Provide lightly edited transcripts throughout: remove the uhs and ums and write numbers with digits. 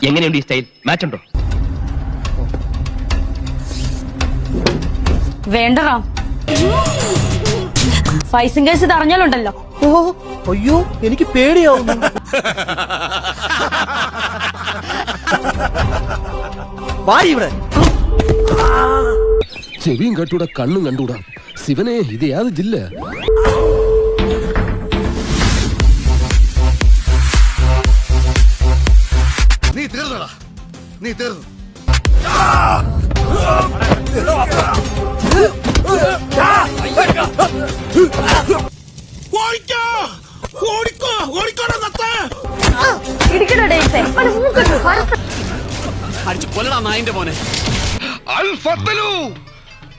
എങ്ങനെയുണ്ട് ഈ style? Match ഉണ്ടോ? വേണ്ടറാ, ഫൈസിംഗ് കേസ് ഇത് അറിഞ്ഞാലുണ്ടല്ലോ. ഓ അയ്യോ, എനിക്ക് പേടിയാവുന്നു. വാടി ഇവിടെ. ചെവിയും കട്ടൂടാ, കണ്ണും കണ്ടൂടാ. ശിവനെ, ഇത് യാത് ജില്ല? നീ തീർന്നടാ, നീ തീർന്നു. അടിച്ചു കൊല്ലടാ നായിന്റെ മോനെ.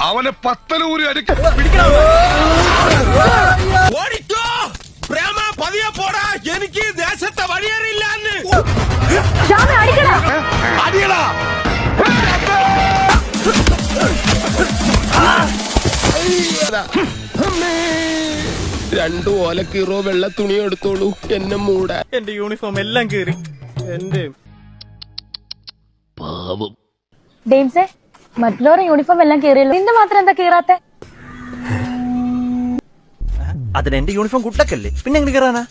അവനെ പത്തലൂരി അടിക്ക. ഓടിക്കോ പ്രേമ, പതിയെ പോടാ, എനിക്ക് ദേശത്തെ വഴിയേറിയില്ല. അടിയടാ. രണ്ടു ഓലക്കീറോ വെള്ള തുണി എടുത്തോളൂ, എന്നെ മൂടാ. എന്റെ യൂണിഫോം എല്ലാം കീറി. എന്റെ പാവം. ഡെയിംസേ, മറ്റുള്ളവരുടെ യൂണിഫോം എല്ലാം കീറിയല്ലോ, നിന്റെ മാത്രം എന്താ കീറാത്തെ? അതിന് എന്റെ യൂണിഫോം കുട്ടക്കല്ലേ, പിന്നെ എങ്ങനെ കയറാനാ?